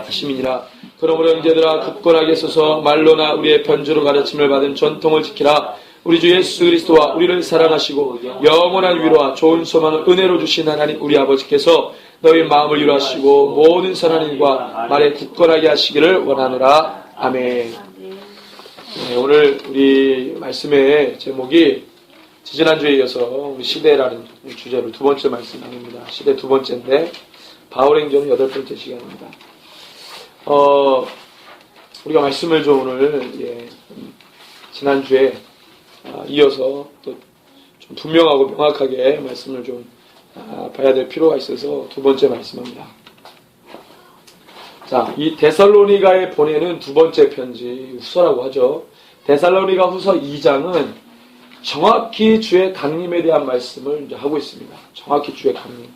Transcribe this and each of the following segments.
하심이니라. 그러므로 형제들아 굳건하게 서서 말로나 우리의 편주로 가르침을 받은 전통을 지키라. 우리 주 예수 그리스도와 우리를 사랑하시고 영원한 위로와 좋은 소망을 은혜로 주신 하나님 우리 아버지께서 너희 마음을 위로하시고 모든 선한 일과 말에 굳건하게 하시기를 원하노라. 아멘. 네, 오늘 우리 말씀의 제목이 지지난주에 이어서 우리 시대라는 주제로 두 번째 말씀 나눕니다. 시대 두 번째인데 바울행전 8번째 시간입니다. 우리가 말씀을 좀 오늘 지난주에 이어서 또 좀 분명하고 명확하게 말씀을 좀 봐야 될 필요가 있어서 두 번째 말씀합니다. 자, 이 데살로니가에 보내는 두 번째 편지 후서라고 하죠. 데살로니가 후서 2장은 정확히 주의 강림에 대한 말씀을 이제 하고 있습니다. 정확히 주의 강림.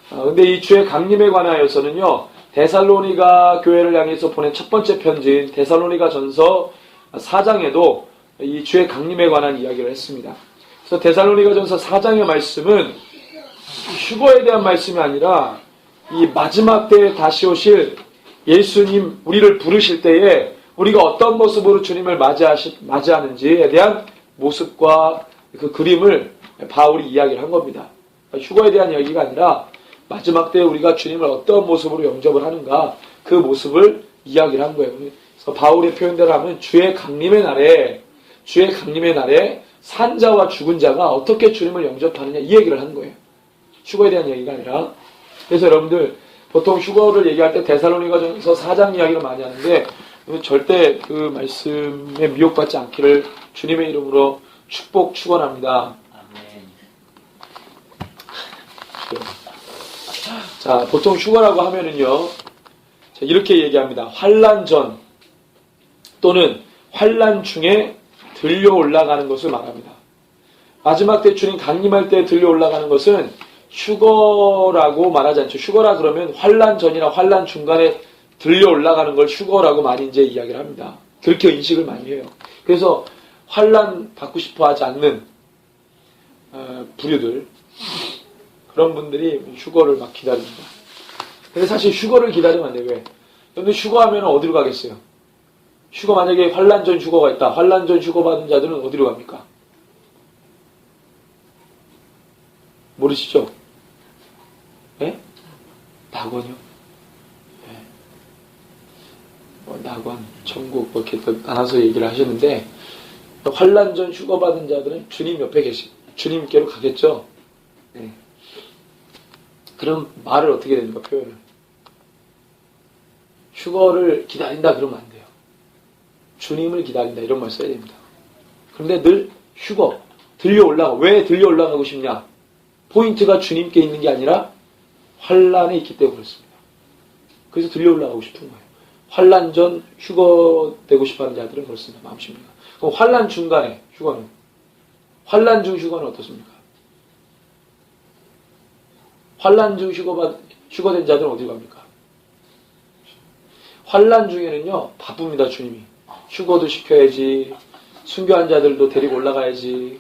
근데 이 주의 강림에 관하여서는요, 데살로니가 교회를 향해서 보낸 첫 번째 편지인 데살로니가 전서 4장에도 이 주의 강림에 관한 이야기를 했습니다. 그래서 데살로니가 전서 4장의 말씀은 휴거에 대한 말씀이 아니라 이 마지막 때에 다시 오실 예수님, 우리를 부르실 때에 우리가 어떤 모습으로 주님을 맞이하는지에 대한 모습과 그 그림을 바울이 이야기를 한 겁니다. 휴거에 대한 이야기가 아니라 마지막 때에 우리가 주님을 어떤 모습으로 영접을 하는가 그 모습을 이야기를 한 거예요. 그래서 바울의 표현대로 하면 주의 강림의 날에 산 자와 죽은 자가 어떻게 주님을 영접하느냐 이 얘기를 하는 거예요. 휴거에 대한 얘기가 아니라. 그래서 여러분들 보통 휴거를 얘기할 때 데살로니가전서 4장 이야기를 많이 하는데 절대 그 말씀에 미혹받지 않기를 주님의 이름으로 축원합니다. 자, 보통 휴거라고 하면은요, 이렇게 얘기합니다. 환난 전 또는 환난 중에 들려 올라가는 것을 말합니다. 마지막 때 주님 강림할 때 들려 올라가는 것은 휴거라고 말하지 않죠. 휴거라 그러면 환난 전이나 환난 중간에 들려 올라가는 걸 휴거라고 많이 이제 이야기를 합니다. 그렇게 인식을 많이 해요. 그래서 환난 받고 싶어 하지 않는 부류들, 그런 분들이 휴거를 막 기다립니다. 근데 사실 휴거를 기다리면 안 돼요. 왜? 근데 휴거하면 어디로 가겠어요? 휴거 만약에 환난 전 휴거가 있다. 환난 전 휴거 받은 자들은 어디로 갑니까? 모르시죠? 예? 낙원이요? 예. 낙원, 천국, 뭐 이렇게 나눠서 얘기를 하시는데, 환난 전 휴거 받은 자들은 주님 옆에 주님께로 가겠죠? 예. 그럼 말을 어떻게 해야 됩니까? 표현을. 휴거를 기다린다 그러면 안 돼요. 주님을 기다린다 이런 말 써야 됩니다. 그런데 늘 휴거, 들려 올라가. 왜 들려 올라가고 싶냐? 포인트가 주님께 있는 게 아니라 환란에 있기 때문에 그렇습니다. 그래서 들려 올라가고 싶은 거예요. 환란 전 휴거 되고 싶어하는 자들은 그렇습니다. 마음심리가. 그럼 환란 중간에 휴거는, 환란 중 휴거는 어떻습니까? 환란 중 휴거된 자들은 어디로 갑니까? 환란 중에는요, 바쁩니다, 주님이. 휴거도 시켜야지, 순교한 자들도 데리고 올라가야지,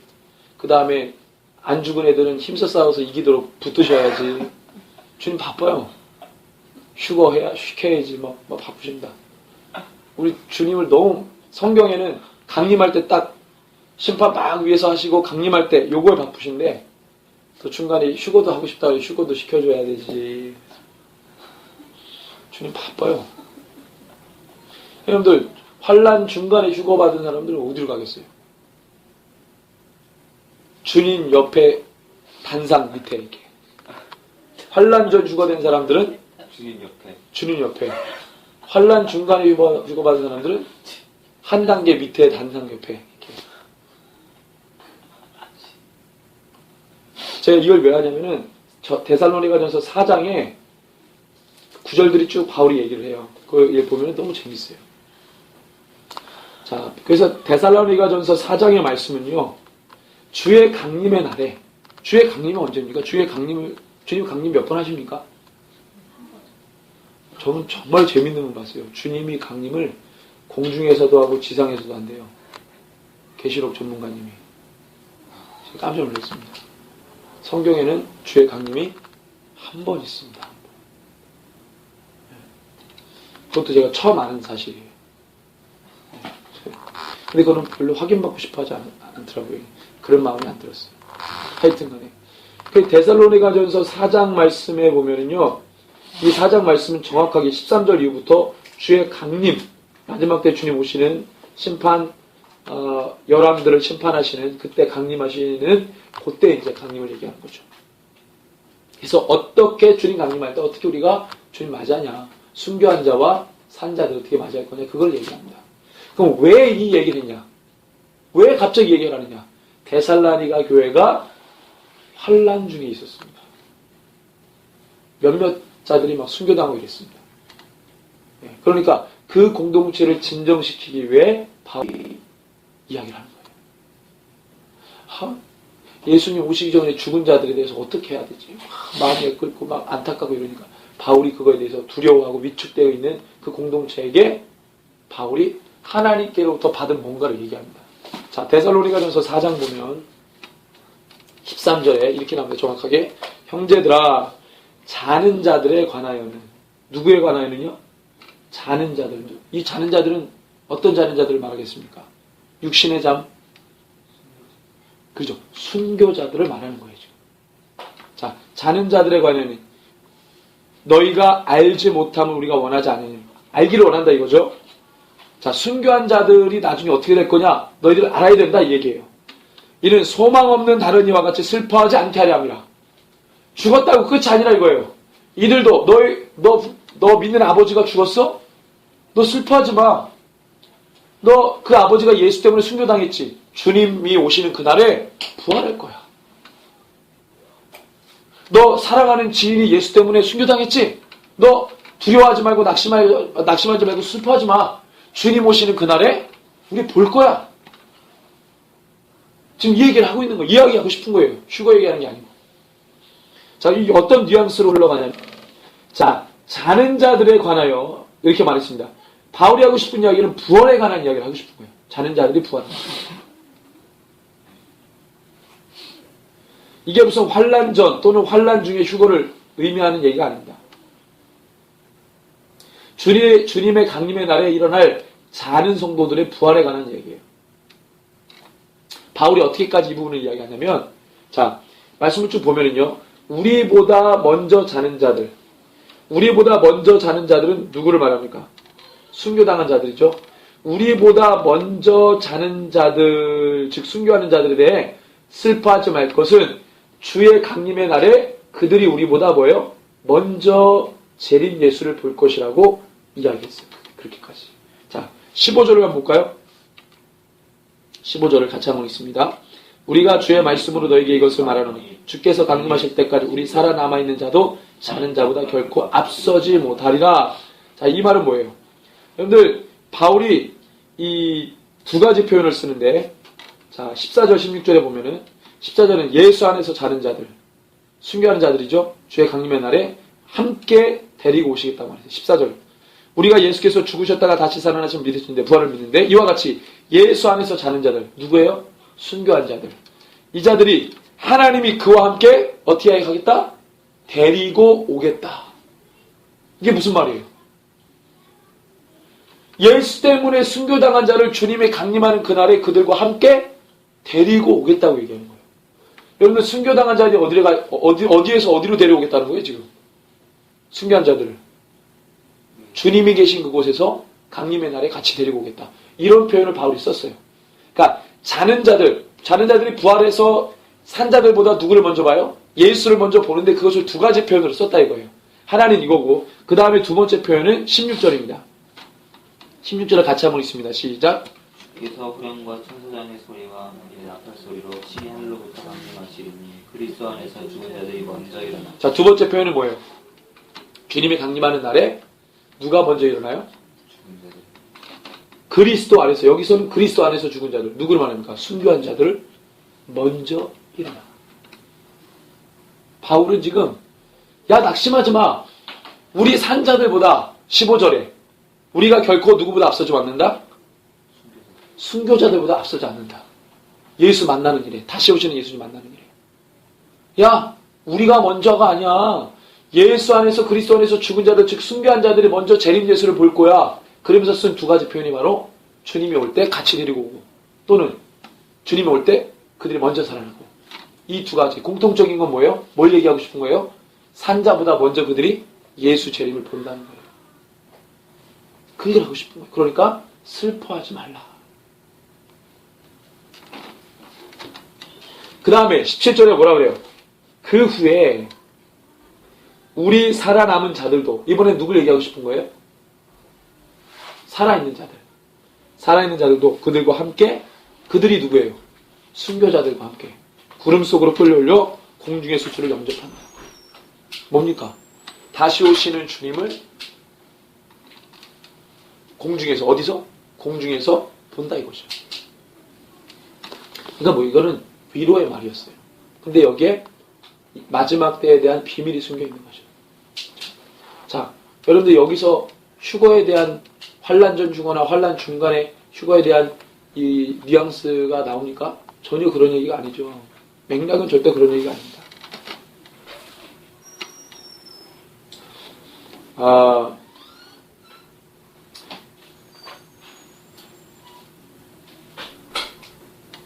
그 다음에 안 죽은 애들은 힘써 싸워서 이기도록 붙으셔야지. 주님 바빠요. 시켜야지, 막 바쁘십니다. 우리 주님을 너무, 성경에는 강림할 때 딱 심판 막 위에서 하시고 강림할 때 요거에 바쁘신데, 또 중간에 휴거도 하고 싶다 그래 휴거도 시켜줘야 되지. 주님 바빠요. 여러분들 환난 중간에 휴거 받은 사람들은 어디로 가겠어요? 주님 옆에 단상 밑에 이렇게. 환난 전 휴거된 사람들은 주님 옆에. 환난 중간에 휴거 받은 사람들은 한 단계 밑에 단상 옆에 이렇게. 제가 이걸 왜 하냐면은 데살로니가전서 4장에 구절들이 쭉 바울이 얘기를 해요. 그걸 보면 너무 재밌어요. 자, 그래서 데살로니가전서 4장의 말씀은요, 주의 강림의 날에, 주의 강림은 언제입니까? 주님 강림 몇 번 하십니까? 저는 정말 재밌는 건 봤어요. 주님이 강림을 공중에서도 하고 지상에서도 한대요. 계시록 전문가님이. 제가 깜짝 놀랐습니다. 성경에는 주의 강림이 한 번 있습니다. 그것도 제가 처음 아는 사실이에요. 근데 그거는 별로 확인받고 싶어 하지 않더라고요. 그런 마음이 안 들었어요. 하여튼 간에. 그 데살로니가전서 4장 말씀에 보면은요, 이 4장 말씀은 정확하게 13절 이후부터 주의 강림, 마지막 때 주님 오시는 심판, 열왕들을 심판하시는, 그때 강림하시는, 그때 이제 강림을 얘기하는 거죠. 그래서 어떻게 주님 강림할 때 어떻게 우리가 주님 맞이하냐, 순교한 자와 산자들 어떻게 맞이할 거냐, 그걸 얘기합니다. 그럼 왜 이 얘기를 했냐? 왜 갑자기 얘기를 하느냐? 데살로니가 교회가 환란 중에 있었습니다. 몇몇 자들이 막 순교당하고 이랬습니다. 그러니까 그 공동체를 진정시키기 위해 바울이 이야기를 하는 거예요. 예수님 오시기 전에 죽은 자들에 대해서 어떻게 해야 되지? 마음이 끓고 막 안타깝고 이러니까 바울이 그거에 대해서 두려워하고 위축되어 있는 그 공동체에게 바울이 하나님께로부터 받은 뭔가를 얘기합니다. 자, 데살로니가전서 4장 보면 13절에 이렇게 나옵니다. 정확하게. 형제들아, 자는 자들에 관하여는, 누구에 관하여는요? 자는 자들. 이 자는 자들은 어떤 자는 자들을 말하겠습니까? 육신의 잠. 그죠? 순교자들을 말하는 거예요. 자, 자는 자들에 관하여는 너희가 알지 못함을 우리가 원하지 않으니, 알기를 원한다 이거죠. 자, 순교한 자들이 나중에 어떻게 될 거냐? 너희들 알아야 된다 이 얘기예요. 이는 소망 없는 다른 이와 같이 슬퍼하지 않게 하려 함이라. 죽었다고 끝이 아니라 이거예요. 이들도 너 믿는 아버지가 죽었어? 너 슬퍼하지 마. 너 그 아버지가 예수 때문에 순교당했지. 주님이 오시는 그날에 부활할 거야. 너 사랑하는 지인이 예수 때문에 순교당했지? 너 두려워하지 말고 낙심하지 말고 슬퍼하지 마. 주님 오시는 그날에 우리 볼 거야. 지금 이 얘기를 하고 있는 거예요. 이야기하고 싶은 거예요. 휴거 얘기하는 게 아니고. 자, 이게 어떤 뉘앙스로 흘러가냐면, 자, 자는 자들에 관하여 이렇게 말했습니다. 바울이 하고 싶은 이야기는 부활에 관한 이야기를 하고 싶은 거예요. 자는 자들이 부활한다. 이게 무슨 환란 전 또는 환란 중의 휴거를 의미하는 얘기가 아닙니다. 주님의 강림의 날에 일어날 자는 성도들의 부활에 관한 얘기예요. 바울이 어떻게까지 이 부분을 이야기하냐면, 자, 말씀을 쭉 보면은요, 우리보다 먼저 자는 자들은 누구를 말합니까? 순교당한 자들이죠. 우리보다 먼저 자는 자들, 즉 순교하는 자들에 대해 슬퍼하지 말 것은 주의 강림의 날에 그들이 우리보다 뭐예요? 먼저 재림 예수를 볼 것이라고 이야기했어요. 그렇게까지. 자, 15절을 한번 볼까요? 15절을 같이 한번 읽습니다. 우리가 주의 말씀으로 너에게 이것을 말하노니 주께서 강림하실 때까지 우리 살아남아있는 자도 자는 자보다 결코 앞서지 못하리라. 자, 이 말은 뭐예요? 여러분들, 바울이 이 두 가지 표현을 쓰는데, 자, 14절, 16절에 보면은 14절은 예수 안에서 자는 자들, 순교하는 자들이죠. 주의 강림의 날에 함께 데리고 오시겠다고 말했어요. 14절. 우리가 예수께서 죽으셨다가 다시 살아나신 믿으시는데 부활을 믿는데 이와 같이 예수 안에서 자는 자들, 누구예요? 순교한 자들. 이 자들이 하나님이 그와 함께 어떻게 하겠다? 데리고 오겠다. 이게 무슨 말이에요? 예수 때문에 순교당한 자를 주님의 강림하는 그날에 그들과 함께 데리고 오겠다고 얘기하는 거예요. 여러분들, 순교당한 자들이 어디에서 어디로 데려오겠다는 거예요, 지금? 순교한 자들을. 주님이 계신 그곳에서 강림의 날에 같이 데리고 오겠다. 이런 표현을 바울이 썼어요. 그러니까 자는 자들이 부활해서 산 자들보다 누구를 먼저 봐요? 예수를 먼저 보는데 그것을 두 가지 표현으로 썼다 이거예요. 하나는 이거고, 그 다음에 두 번째 표현은 16절입니다. 16절을 같이 한번 읽습니다. 시작. 주께서 후령과 천사장의 소리와 문의 나팔 소리로 신이 하늘로부터 강림하시리니 그리스도 안에서 죽은 자들이 먼저 일어나. 자, 두 번째 표현은 뭐예요? 주님이 강림하는 날에 누가 먼저 일어나요? 죽은 자들. 그리스도 안에서, 여기서는 그리스도 안에서 죽은 자들, 누구를 말합니까? 순교한 자들을 먼저 일어나. 바울은 지금, 야, 낙심하지 마. 우리 산 자들보다, 15절에 우리가 결코 누구보다 앞서지 않는다? 순교자들보다 앞서지 않는다. 예수 만나는 일에, 다시 오시는 예수님 만나는 일에. 야, 우리가 먼저가 아니야. 예수 안에서 그리스도 안에서 죽은 자들 즉 숭배한 자들이 먼저 재림 예수를 볼 거야. 그러면서 쓴 두 가지 표현이 바로 주님이 올 때 같이 데리고 오고 또는 주님이 올 때 그들이 먼저 살아나고 이 두 가지 공통적인 건 뭐예요? 뭘 얘기하고 싶은 거예요? 산자보다 먼저 그들이 예수 재림을 본다는 거예요. 그 얘기를 하고 싶은 거예요. 그러니까 슬퍼하지 말라. 그 다음에 17절에 뭐라 그래요? 그 후에 우리 살아남은 자들도 이번엔 누굴 얘기하고 싶은 거예요? 살아있는 자들. 살아있는 자들도 그들과 함께 그들이 누구예요? 순교자들과 함께 구름 속으로 끌려올려 공중의 수주를 영접한다. 뭡니까? 다시 오시는 주님을 공중에서 어디서? 공중에서 본다 이거죠. 그러니까 뭐 이거는 위로의 말이었어요. 근데 여기에 마지막 때에 대한 비밀이 숨겨 있는 거죠. 자, 여러분들 여기서 휴거에 대한 환란 전 휴거나 환란 중간에 휴거에 대한 이 뉘앙스가 나오니까 전혀 그런 얘기가 아니죠. 맥락은 절대 그런 얘기가 아닙니다.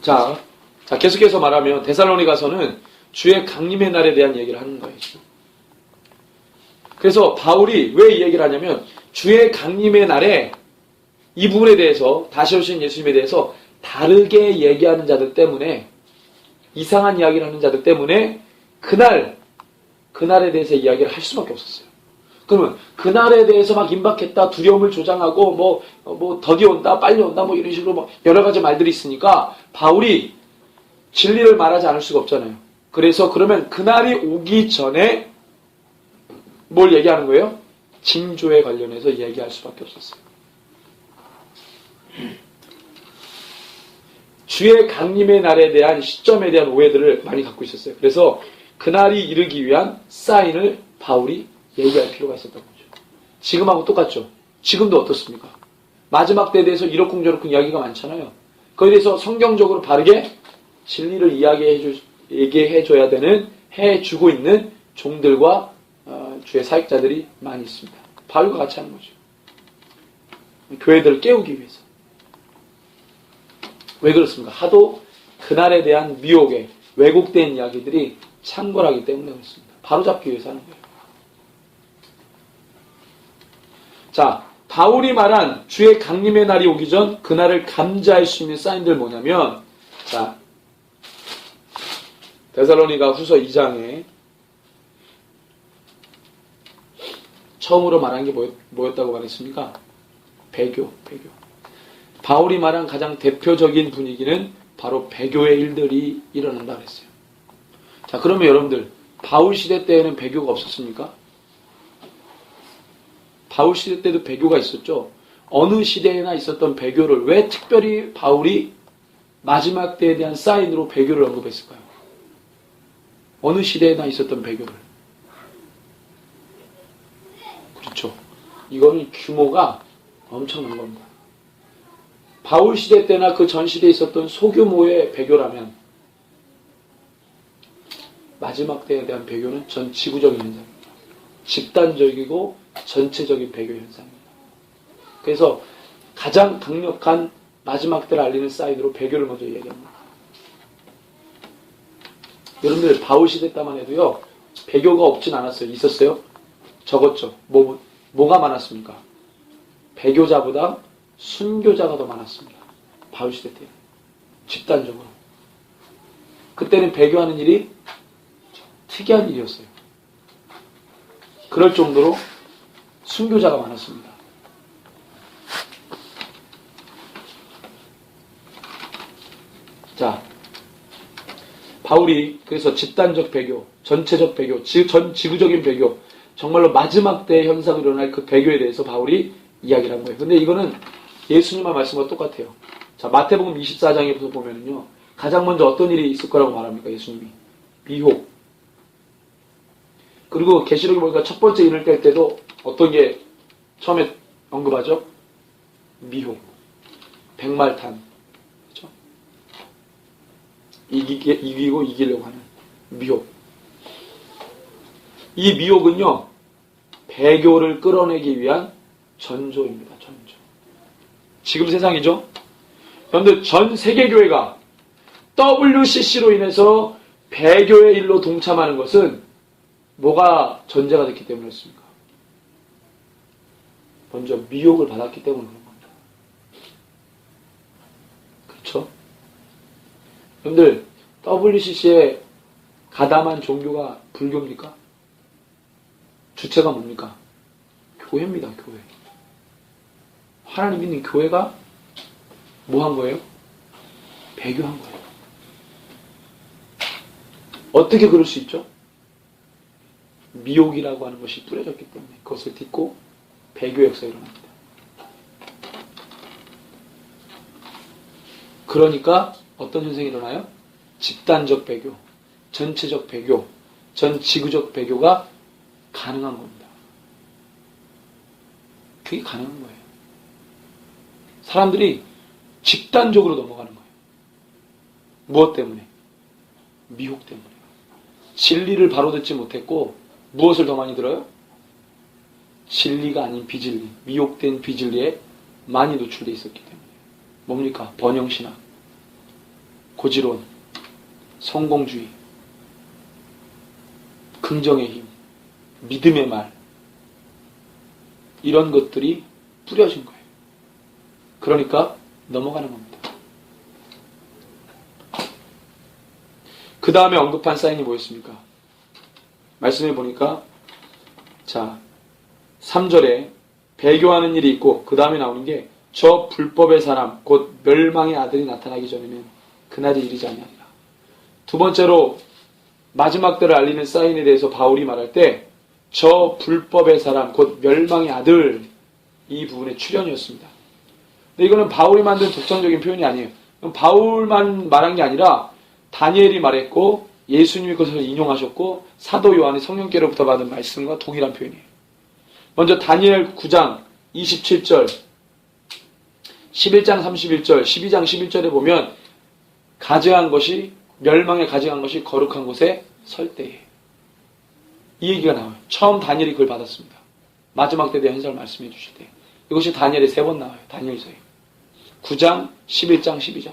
자, 계속해서 말하면 데살로니가서는 주의 강림의 날에 대한 얘기를 하는 거예요. 그래서 바울이 왜 이 얘기를 하냐면 주의 강림의 날에 이 부분에 대해서 다시 오신 예수님에 대해서 다르게 얘기하는 자들 때문에 이상한 이야기를 하는 자들 때문에 그날에 대해서 이야기를 할 수밖에 없었어요. 그러면 그날에 대해서 막 임박했다 두려움을 조장하고 뭐 더디 온다 빨리 온다 뭐 이런 식으로 뭐 여러 가지 말들이 있으니까 바울이 진리를 말하지 않을 수가 없잖아요. 그래서 그러면 그날이 오기 전에 뭘 얘기하는 거예요? 징조에 관련해서 얘기할 수밖에 없었어요. 주의 강림의 날에 대한 시점에 대한 오해들을 많이 갖고 있었어요. 그래서 그날이 이르기 위한 사인을 바울이 얘기할 필요가 있었던 거죠. 지금하고 똑같죠. 지금도 어떻습니까? 마지막 때에 대해서 이러쿵저러쿵 이야기가 많잖아요. 거기에 대해서 성경적으로 바르게 진리를 얘기해줘야 되는 해주고 있는 종들과 주의 사역자들이 많이 있습니다. 바울과 같이 하는 거죠. 교회들을 깨우기 위해서. 왜 그렇습니까? 하도 그날에 대한 미혹에 왜곡된 이야기들이 창궐하기 때문에 그렇습니다. 바로잡기 위해서 하는 거예요. 자, 바울이 말한 주의 강림의 날이 오기 전 그날을 감지할 수 있는 사인들 뭐냐면, 자, 데살로니가 후서 2장에 처음으로 말한 게 뭐였다고 말했습니까? 배교. 바울이 말한 가장 대표적인 분위기는 바로 배교의 일들이 일어난다 그랬어요. 자, 그러면 여러분들 바울 시대 때에는 배교가 없었습니까? 바울 시대 때도 배교가 있었죠. 어느 시대에나 있었던 배교를 왜 특별히 바울이 마지막 때에 대한 사인으로 배교를 언급했을까요? 어느 시대에나 있었던 배교를. 그렇죠. 이거는 규모가 엄청난 겁니다. 바울 시대 때나 그 전 시대에 있었던 소규모의 배교라면 마지막 때에 대한 배교는 전 지구적인 현상입니다. 집단적이고 전체적인 배교 현상입니다. 그래서 가장 강력한 마지막 때를 알리는 사인으로 배교를 먼저 얘기합니다. 여러분들 바울 시대 때만 해도요, 배교가 없진 않았어요. 있었어요? 적었죠. 뭐가 많았습니까? 배교자보다 순교자가 더 많았습니다. 바울 시대 때. 집단적으로. 그때는 배교하는 일이 특이한 일이었어요. 그럴 정도로 순교자가 많았습니다. 자, 바울이 그래서 집단적 배교, 전체적 배교, 전 지구적인 배교, 정말로 마지막 때의 현상이 일어날 그 배교에 대해서 바울이 이야기를 한 거예요. 근데 이거는 예수님의 말씀과 똑같아요. 자, 마태복음 24장에서 보면은요, 가장 먼저 어떤 일이 있을 거라고 말합니까? 예수님이. 미혹. 그리고 계시록에 보니까 첫 번째 인을 뗄 때도 어떤 게 처음에 언급하죠? 미혹. 백말탄. 그렇죠? 이기고 이기려고 하는 미혹. 이 미혹은요, 배교를 끌어내기 위한 전조입니다. 전조. 지금 세상이죠. 여러분들 전 세계교회가 WCC로 인해서 배교의 일로 동참하는 것은 뭐가 전제가 됐기 때문이었습니까? 먼저 미혹을 받았기 때문에 그런 겁니다. 그렇죠? 여러분들 WCC에 가담한 종교가 불교입니까? 주체가 뭡니까? 교회입니다. 교회. 하나님 믿는 교회가 뭐 한 거예요? 배교한 거예요. 어떻게 그럴 수 있죠? 미혹이라고 하는 것이 뿌려졌기 때문에 그것을 딛고 배교 역사가 일어납니다. 그러니까 어떤 현상이 일어나요? 집단적 배교, 전체적 배교, 전 지구적 배교가 가능한 겁니다. 그게 가능한 거예요. 사람들이 집단적으로 넘어가는 거예요. 무엇 때문에? 미혹 때문에. 진리를 바로 듣지 못했고 무엇을 더 많이 들어요? 진리가 아닌 비진리, 미혹된 비진리에 많이 노출되어 있었기 때문에. 뭡니까? 번영신학, 고지론, 성공주의, 긍정의 힘, 믿음의 말, 이런 것들이 뿌려진 거예요. 그러니까 넘어가는 겁니다. 그 다음에 언급한 사인이 뭐였습니까? 말씀해 보니까 자 3절에 배교하는 일이 있고 그 다음에 나오는 게 저 불법의 사람 곧 멸망의 아들이 나타나기 전에는 그날이 이르지 아니하리라. 두 번째로 마지막 때를 알리는 사인에 대해서 바울이 말할 때 저 불법의 사람 곧 멸망의 아들, 이 부분의 출현이었습니다. 근데 이거는 바울이 만든 독창적인 표현이 아니에요. 바울만 말한 게 아니라 다니엘이 말했고 예수님이 그것을 인용하셨고 사도 요한이 성령께로부터 받은 말씀과 동일한 표현이에요. 먼저 다니엘 9장 27절, 11장 31절, 12장 11절에 보면 가증한 것이, 멸망에 가증한 것이 거룩한 곳에 설 때에 이 얘기가 나와요. 처음 다니엘이 그걸 받았습니다. 마지막 때에 대한 현상을 말씀해 주실 때 이것이 다니엘에 3번 나와요. 다니엘서에 9장, 11장, 12장에.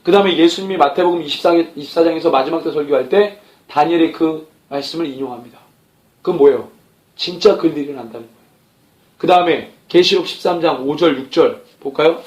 그 다음에 예수님이 마태복음 24장에서 마지막 때 설교할 때 다니엘의 그 말씀을 인용합니다. 그건 뭐예요? 진짜 그일이 일어난다는 거예요. 그 다음에 계시록 13장 5절, 6절 볼까요?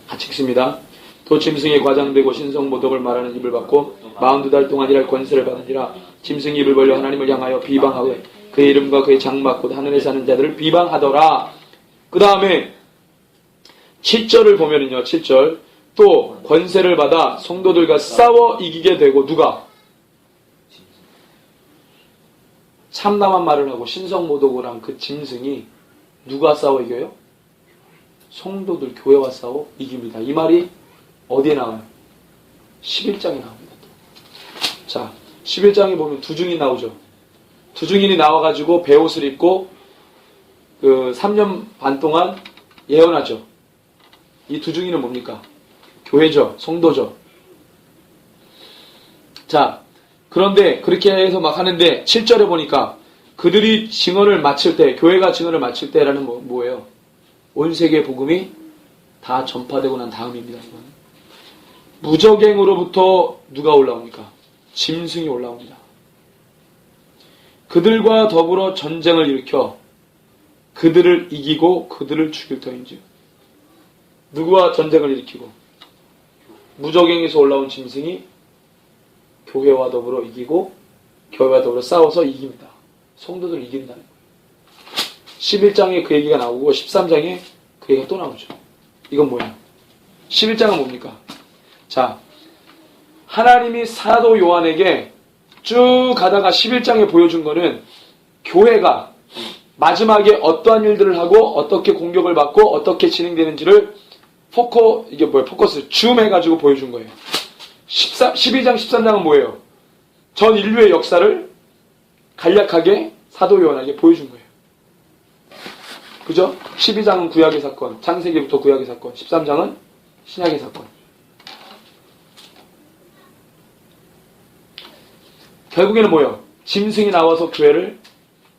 같이 읽습니다. 또 짐승이 과장되고 신성모독을 말하는 입을 받고 42달 동안 일할 권세를 받으니라. 짐승이 입을 벌려 하나님을 향하여 비방하고 그의 이름과 그의 장막 곧 하늘에 사는 자들을 비방하더라. 그 다음에 7절을 보면은요. 7절 또 권세를 받아 성도들과 싸워 이기게 되고 누가? 참담한 말을 하고 신성모독을 한 그 짐승이 누가 싸워 이겨요? 성도들 교회와 싸워 이깁니다. 이 말이 어디에 나와요? 11장에 나옵니다. 자, 11장에 보면 두 증인 나오죠. 두 증인이 나와가지고 베옷을 입고 그 3년 반 동안 예언하죠. 이 두 증인은 뭡니까? 교회죠. 성도죠. 자, 그런데 그렇게 해서 막 하는데 7절에 보니까 그들이 증언을 마칠 때, 교회가 증언을 마칠 때라는 뭐예요? 온 세계 복음이 다 전파되고 난 다음입니다. 이건. 무적행으로부터 누가 올라옵니까? 짐승이 올라옵니다. 그들과 더불어 전쟁을 일으켜 그들을 이기고 그들을 죽일 터인지. 누구와 전쟁을 일으키고? 무적행에서 올라온 짐승이 교회와 더불어 이기고 교회와 더불어 싸워서 이깁니다. 성도들을 이긴다는 거예요. 11장에 그 얘기가 나오고 13장에 그 얘기가 또 나오죠. 이건 뭐야? 11장은 뭡니까? 자, 하나님이 사도 요한에게 쭉 가다가 11장에 보여준 거는 교회가 마지막에 어떠한 일들을 하고 어떻게 공격을 받고 어떻게 진행되는지를 포커스 줌해가지고 보여준 거예요. 12장, 13장은 뭐예요? 전 인류의 역사를 간략하게 사도 요한에게 보여준 거예요. 그죠? 12장은 구약의 사건, 창세기부터 구약의 사건, 13장은 신약의 사건. 결국에는 뭐예요? 짐승이 나와서 교회를,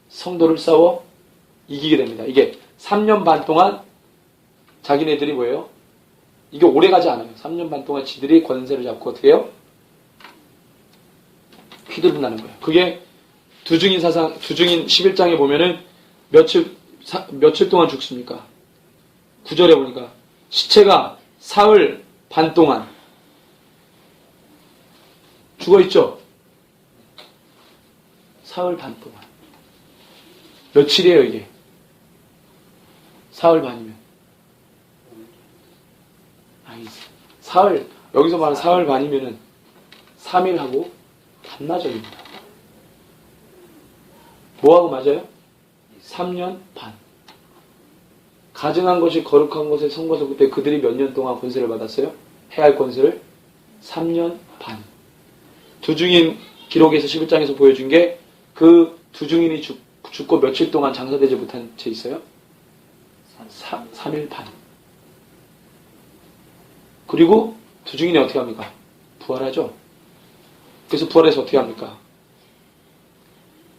성도를 싸워 이기게 됩니다. 이게 3년 반 동안 자기네들이 뭐예요? 이게 오래 가지 않아요. 3년 반 동안 지들이 권세를 잡고 어떻게 해요? 휘두른다는 거예요. 그게 두증인 11장에 보면은 며칠 동안 죽습니까? 9절에 보니까 시체가 사흘 반 동안 죽어있죠? 사흘 반 동안. 며칠이에요, 이게? 사흘 반이면. 아니, 여기서 말하는 사흘 반이면은 3일하고 반나절입니다. 뭐하고 맞아요? 3년 반. 가증한 것이 거룩한 것에 선거서 그때 그들이 몇 년 동안 권세를 받았어요? 해야 할 권세를? 3년 반. 두증인 기록에서 11장에서 보여준 게 그 두증인이 죽고 며칠 동안 장사되지 못한 채 있어요? 3일 반. 그리고 두증인이 어떻게 합니까? 부활하죠? 그래서 부활해서 어떻게 합니까?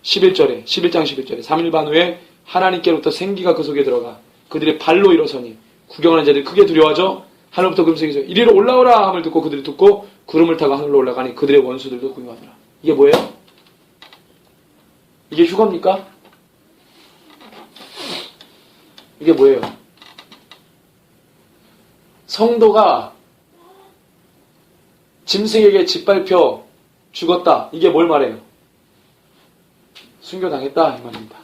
11장 11절에 3일 반 후에 하나님께로부터 생기가 그 속에 들어가 그들의 발로 일어서니 구경하는 자들이 크게 두려워하죠. 하늘부터 금성에서 이리로 올라오라 함을 듣고 그들이 듣고 구름을 타고 하늘로 올라가니 그들의 원수들도 구경하더라. 이게 뭐예요? 이게 휴거입니까? 이게 뭐예요? 성도가 짐승에게 짓밟혀 죽었다. 이게 뭘 말해요? 순교당했다 이 말입니다.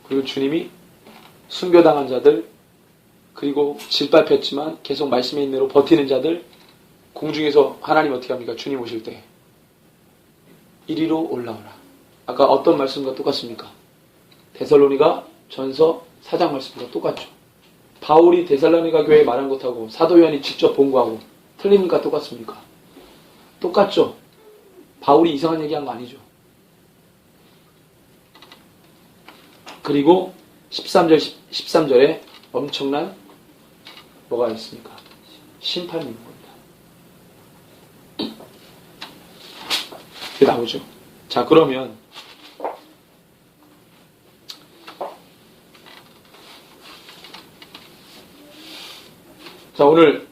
그리고 주님이 순교당한 자들, 그리고 짓밟혔지만 계속 말씀에 있는 대로 버티는 자들, 공중에서 하나님 어떻게 합니까? 주님 오실 때 이리로 올라오라. 아까 어떤 말씀과 똑같습니까? 데살로니가 전서 4장 말씀과 똑같죠. 바울이 데살로니가 교회에 말한 것하고 사도 요한이 직접 본거하고 틀립니까? 똑같습니까? 똑같죠. 바울이 이상한 얘기한 거 아니죠. 그리고 13절에 엄청난 뭐가 있습니까? 심판이 있는 겁니다. 그게 나오죠. 자, 그러면 자, 오늘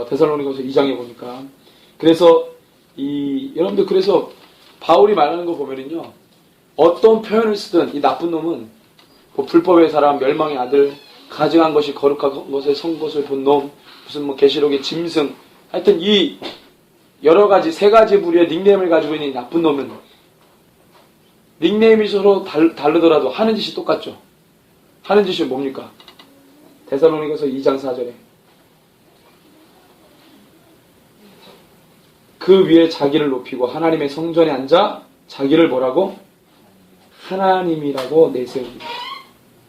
데살로니가서 2장에 보니까 그래서 여러분들 그래서 바울이 말하는 거 보면은요, 어떤 표현을 쓰든 이 나쁜 놈은 뭐 불법의 사람, 멸망의 아들, 가증한 것이 거룩한 것에 선 것을 본 놈, 무슨 뭐 계시록의 짐승, 하여튼 이 여러 가지 세 가지 부류의 닉네임을 가지고 있는 이 나쁜 놈은 닉네임이 서로 다르더라도 하는 짓이 똑같죠. 하는 짓이 뭡니까? 데살로니가서 2장 4절에 그 위에 자기를 높이고 하나님의 성전에 앉아 자기를 뭐라고? 하나님이라고 내세웁니다.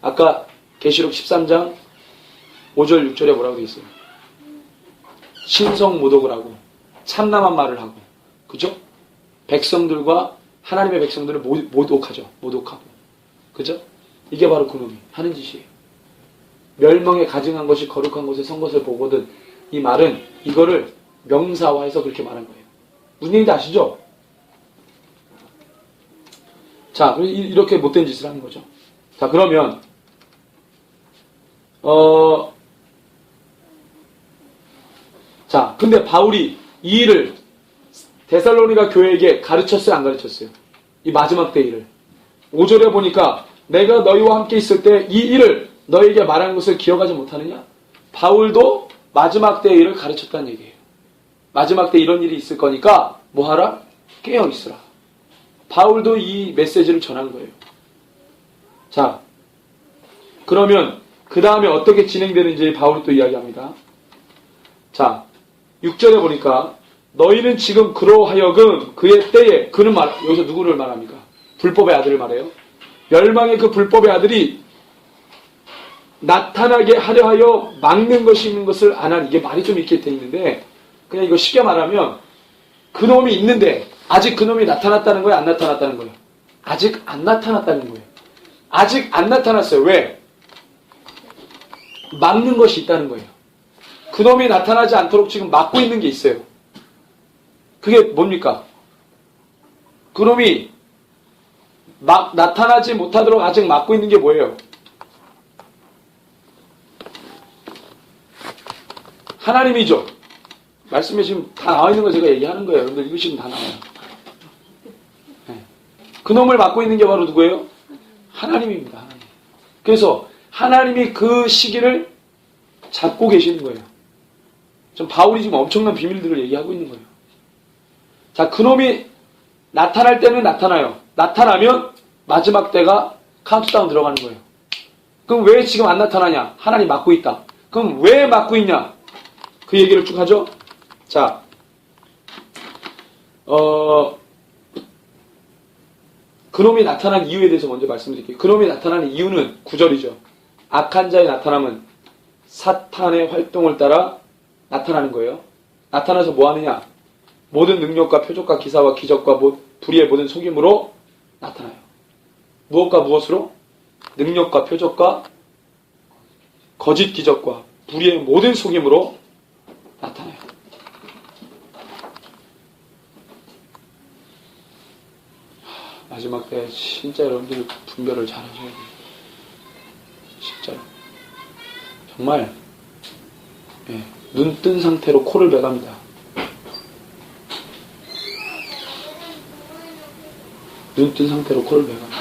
아까 계시록 13장 5절 6절에 뭐라고 되어 있어요? 신성 모독을 하고 참남한 말을 하고, 그죠? 백성들과 하나님의 백성들을 모독하죠. 모독하고, 그죠? 이게 바로 그놈이 하는 짓이에요. 멸망에 가증한 것이 거룩한 것에 선 것을 보거든. 이 말은 이거를 명사화해서 그렇게 말한 거예요. 무슨 얘기인지 아시죠? 자, 이렇게 못된 짓을 하는 거죠. 자, 그러면 자, 근데 바울이 이 일을 데살로니가 교회에게 가르쳤어요, 안 가르쳤어요? 이 마지막 때 일을 5절에 보니까 내가 너희와 함께 있을 때 이 일을 너희에게 말하는 것을 기억하지 못하느냐? 바울도 마지막 때 일을 가르쳤다는 얘기예요. 마지막 때 이런 일이 있을 거니까 뭐하라? 깨어있으라. 바울도 이 메시지를 전한 거예요. 자, 그러면 그 다음에 어떻게 진행되는지 바울이 또 이야기합니다. 자, 6절에 보니까 너희는 지금 그로 하여금 그의 때에, 그는 여기서 누구를 말합니까? 불법의 아들을 말해요. 멸망의 그 불법의 아들이 나타나게 하려 하여 막는 것이 있는 것을 안 한, 이게 말이 좀 이렇게 돼 있는데 그냥 이거 쉽게 말하면 그놈이 있는데 아직 그놈이 나타났다는 거예요? 안 나타났다는 거예요? 아직 안 나타났다는 거예요. 아직 안 나타났어요. 왜? 막는 것이 있다는 거예요. 그놈이 나타나지 않도록 지금 막고 있는 게 있어요. 그게 뭡니까? 그놈이 나타나지 못하도록 아직 막고 있는 게 뭐예요? 하나님이죠. 말씀에 지금 다 나와 있는 거 제가 얘기하는 거예요. 여러분들 읽으시면 다 나와요. 네. 그놈을 막고 있는 게 바로 누구예요? 하나님입니다. 하나님. 그래서 하나님이 그 시기를 잡고 계시는 거예요. 좀 바울이 지금 엄청난 비밀들을 얘기하고 있는 거예요. 자, 그놈이 나타날 때는 나타나요. 나타나면 마지막 때가 카운트다운 들어가는 거예요. 그럼 왜 지금 안 나타나냐? 하나님 막고 있다. 그럼 왜 막고 있냐? 그 얘기를 쭉 하죠. 자, 그놈이 나타난 이유에 대해서 먼저 말씀드릴게요. 그놈이 나타나는 이유는 9절이죠. 악한 자의 나타남은 사탄의 활동을 따라 나타나는 거예요. 나타나서 뭐 하느냐? 모든 능력과 표적과 기사와 기적과 불의의 모든 속임으로 나타나요. 무엇과 무엇으로? 능력과 표적과 거짓 기적과 불의의 모든 속임으로 나타나요. 마지막 때 진짜 여러분들 분별을 잘 하셔야 돼요. 진짜로. 정말 눈 뜬 상태로 코를 매갑니다. 눈 뜬 상태로 코를 매갑니다.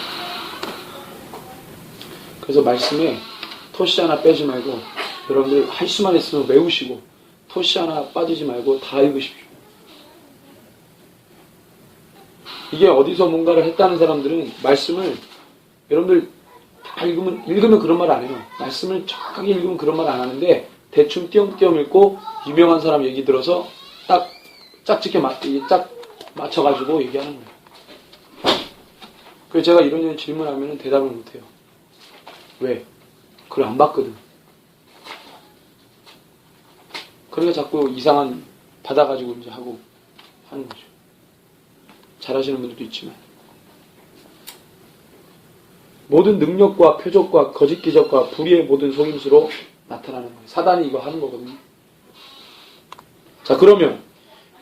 그래서 말씀에 토시 하나 빼지 말고 여러분들 할 수만 있으면 외우시고 토시 하나 빠지지 말고 다 읽으십시오. 이게 어디서 뭔가를 했다는 사람들은 말씀을 여러분들 다 읽으면 그런 말 안 해요. 말씀을 정확하게 읽으면 그런 말 안 하는데 대충 띄엄띄엄 읽고 유명한 사람 얘기 들어서 딱 짝짓게 짝 맞춰가지고 얘기하는 거예요. 그래서 제가 이런 질문하면 대답을 못해요. 왜? 그걸 안 봤거든. 그러니까 자꾸 이상한 받아가지고 이제 하고 하는 거죠. 잘하시는 분들도 있지만 모든 능력과 표적과 거짓 기적과 불의의 모든 속임수로 나타나는 거예요. 사단이 이거 하는 거거든요. 자, 그러면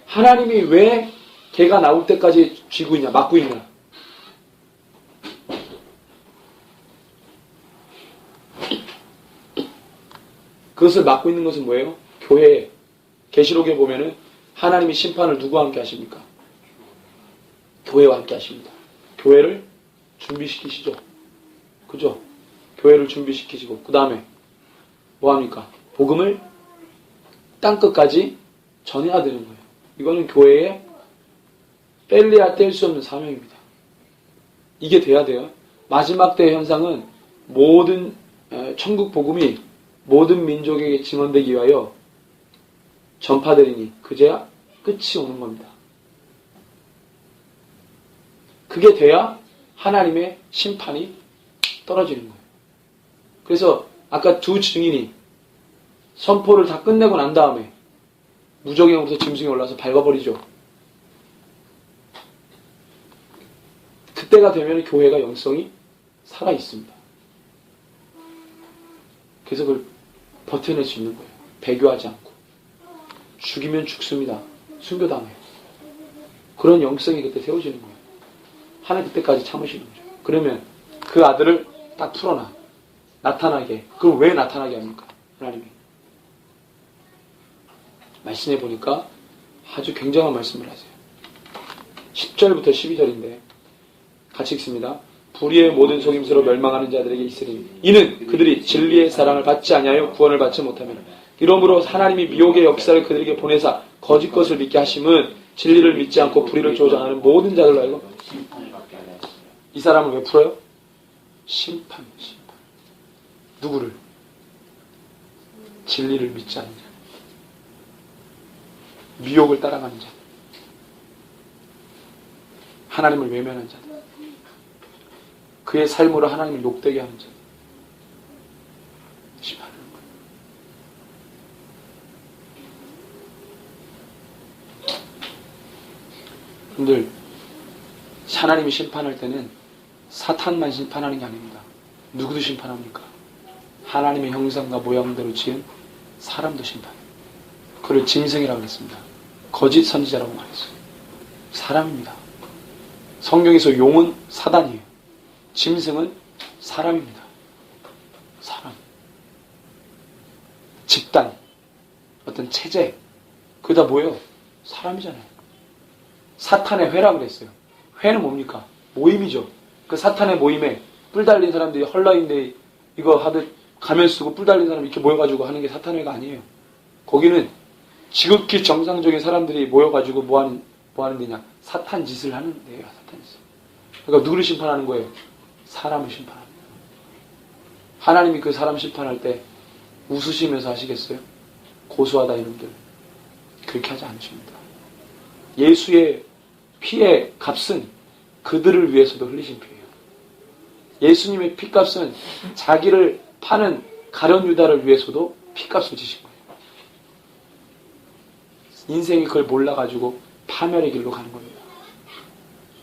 하나님이 왜 개가 나올 때까지 쥐고 있냐, 막고 있냐? 그것을 막고 있는 것은 뭐예요? 교회, 계시록에 보면은 하나님이 심판을 누구와 함께 하십니까? 교회와 함께 하십니다. 교회를 준비시키시죠. 그죠? 교회를 준비시키시고 그 다음에 뭐합니까? 복음을 땅끝까지 전해야 되는 거예요. 이거는 교회의 뺄래야 뗄 수 없는 사명입니다. 이게 돼야 돼요. 마지막 때의 현상은 모든 천국 복음이 모든 민족에게 증언되기 위하여 전파되리니 그제야 끝이 오는 겁니다. 그게 돼야 하나님의 심판이 떨어지는 거예요. 그래서 아까 두 증인이 선포를 다 끝내고 난 다음에 무적행으로서 짐승에 올라서 밟아버리죠. 그때가 되면 교회가 영성이 살아있습니다. 그래서 그걸 버텨낼 수 있는 거예요. 배교하지 않고. 죽이면 죽습니다. 순교당해요. 그런 영성이 그때 세워지는 거예요. 하나님 그때까지 참으시는 거죠. 그러면 그 아들을 딱 풀어놔. 나타나게. 그럼 왜 나타나게 합니까? 하나님이. 말씀해 보니까 아주 굉장한 말씀을 하세요. 10절부터 12절인데 같이 읽습니다. 불의의 모든 속임수로 멸망하는 자들에게 있으니 이는 그들이 진리의 사랑을 받지 아니하여 구원을 받지 못하면 이러므로 하나님이 미혹의 역사를 그들에게 보내사 거짓 것을 믿게 하심은 진리를 믿지 않고 불의를 조장하는 모든 자들로 알고 이 사람을 왜 풀어요? 심판. 누구를? 진리를 믿지 않는 자. 미혹을 따라가는 자. 하나님을 외면하는 자. 그의 삶으로 하나님을 욕되게 하는 자. 심판하는 거예요. 여러분들, 하나님이 심판할 때는 사탄만 심판하는 게 아닙니다. 누구도 심판합니까? 하나님의 형상과 모양대로 지은 사람도 심판해요. 그를 짐승이라고 했습니다. 거짓 선지자라고 말했어요. 사람입니다. 성경에서 용은 사단이에요. 짐승은 사람입니다. 사람. 집단, 어떤 체제, 그게 다 뭐예요? 사람이잖아요. 사탄의 회라고 그랬어요. 회는 뭡니까? 모임이죠. 그 사탄의 모임에 뿔 달린 사람들이 헐라인데 이거 하듯 가면 쓰고 뿔 달린 사람이 이렇게 모여가지고 하는 게 사탄회가 아니에요. 거기는 지극히 정상적인 사람들이 모여가지고 뭐 하는 데냐? 사탄 짓을 하는 데예요. 사탄 짓을. 그러니까 누구를 심판하는 거예요? 사람을 심판합니다. 하나님이 그 사람 심판할 때 웃으시면서 하시겠어요? 고소하다 이놈들. 그렇게 하지 않으십니다. 예수의 피의 값은 그들을 위해서도 흘리신 피예요. 예수님의 피값은 자기를 파는 가룟 유다를 위해서도 피값을 지신 거예요. 인생이 그걸 몰라가지고 파멸의 길로 가는 겁니다.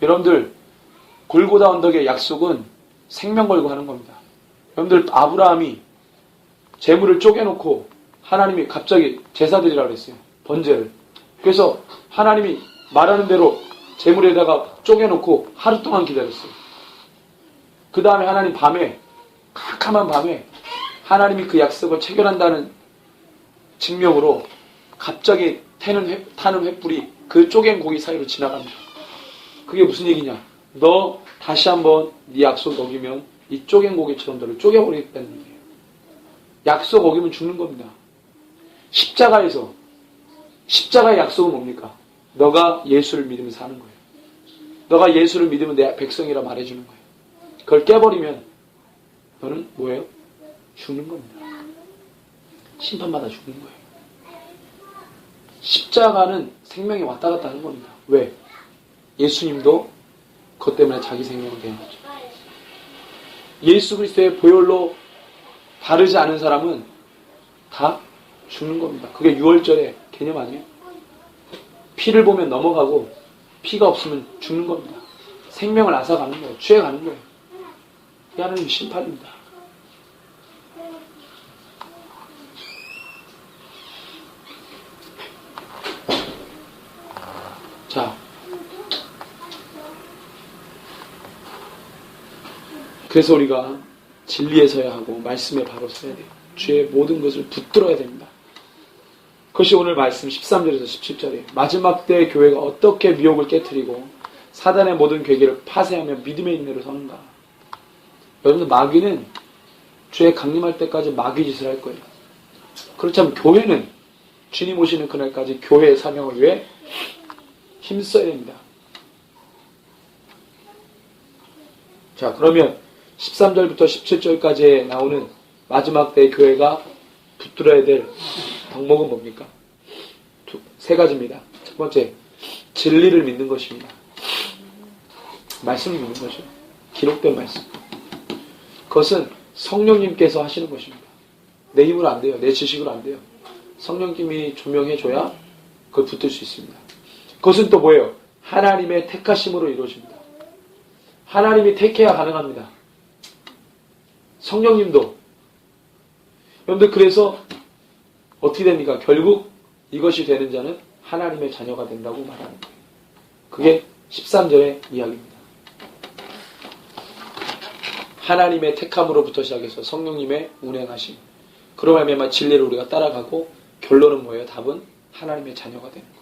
여러분들 골고다 언덕의 약속은 생명 걸고 하는 겁니다. 여러분들 아브라함이 재물을 쪼개놓고 하나님이 갑자기 제사드리라고 그랬어요. 번제를. 그래서 하나님이 말하는 대로 재물에다가 쪼개놓고 하루 동안 기다렸어요. 그 다음에 하나님 밤에 캄캄한 밤에 하나님이 그 약속을 체결한다는 증명으로 갑자기 타는 횃불이 그 쪼갠 고기 사이로 지나갑니다. 그게 무슨 얘기냐? 너 다시 한번 네 약속 어기면 이 쪼갠 고기처럼 너를 쪼개버리겠다는 얘기예요. 약속 어기면 죽는 겁니다. 십자가의 약속은 뭡니까? 너가 예수를 믿으면 사는 거예요. 너가 예수를 믿으면 내 백성이라 말해주는 거예요. 그걸 깨버리면 너는 뭐예요? 죽는 겁니다. 심판받아 죽는 거예요. 십자가는 생명이 왔다 갔다 하는 겁니다. 왜? 예수님도 그것 때문에 자기 생명을 내는 거죠. 예수 그리스도의 보혈로 바르지 않은 사람은 다 죽는 겁니다. 그게 6월절의 개념 아니에요? 피를 보면 넘어가고 피가 없으면 죽는 겁니다. 생명을 앗아가는 거예요. 취해가는 거예요. 이 하나님 심판입니다. 자, 그래서 우리가 진리에 서야 하고 말씀에 바로 서야 돼요. 주의 모든 것을 붙들어야 됩니다. 그것이 오늘 말씀 13절에서 17절이에요. 마지막 때 교회가 어떻게 미혹을 깨트리고 사단의 모든 괴계를 파쇄하며 믿음의 인내로 서는가. 여러분들 마귀는 주의 강림할 때까지 마귀 짓을 할 거예요. 그렇다면 교회는 주님 오시는 그날까지 교회의 사명을 위해 힘써야 됩니다. 자, 그러면 13절부터 17절까지 나오는 마지막 때 교회가 붙들어야 될 덕목은 뭡니까? 세 가지입니다. 첫 번째, 진리를 믿는 것입니다. 말씀을 믿는 거죠. 기록된 말씀. 그것은 성령님께서 하시는 것입니다. 내 힘으로 안 돼요. 내 지식으로 안 돼요. 성령님이 조명해줘야 그걸 붙들 수 있습니다. 그것은 또 뭐예요? 하나님의 택하심으로 이루어집니다. 하나님이 택해야 가능합니다. 성령님도. 여러분들 그래서 어떻게 됩니까? 결국 이것이 되는 자는 하나님의 자녀가 된다고 말하는 거예요. 그게 13절의 이야기입니다. 하나님의 택함으로부터 시작해서 성령님의 운행하심. 그로 말미암아 진리를 우리가 따라가고 결론은 뭐예요? 답은 하나님의 자녀가 되는 거예요.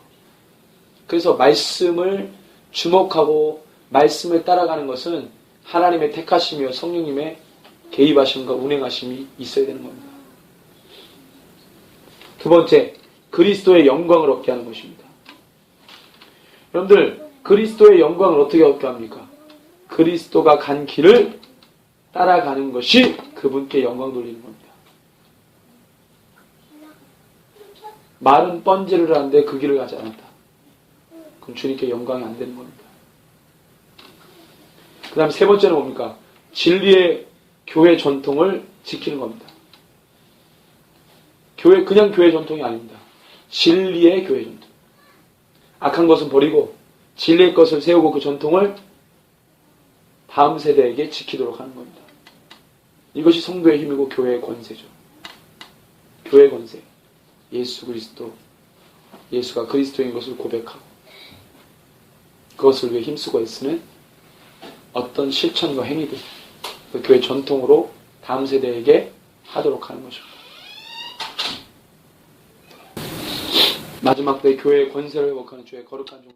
그래서 말씀을 주목하고 말씀을 따라가는 것은 하나님의 택하심이요 성령님의 개입하심과 운행하심이 있어야 되는 겁니다. 두 번째, 그리스도의 영광을 얻게 하는 것입니다. 여러분들, 그리스도의 영광을 어떻게 얻게 합니까? 그리스도가 간 길을 따라가는 것이 그분께 영광 돌리는 겁니다. 말은 뻔지를 하는데 그 길을 가지 않았다. 그럼 주님께 영광이 안 되는 겁니다. 그 다음 세 번째는 뭡니까? 진리의 교회 전통을 지키는 겁니다. 그냥 교회 전통이 아닙니다. 진리의 교회 전통. 악한 것은 버리고 진리의 것을 세우고 그 전통을 다음 세대에게 지키도록 하는 겁니다. 이것이 성도의 힘이고 교회의 권세죠. 교회의 권세. 예수 그리스도, 예수가 그리스도인 것을 고백하고 그것을 위해 힘쓰고 있으면 어떤 실천과 행위들, 그 교회 전통으로 다음 세대에게 하도록 하는 것입니다. 마지막 때 교회의 권세를 회복하는 주의 거룩한 종들.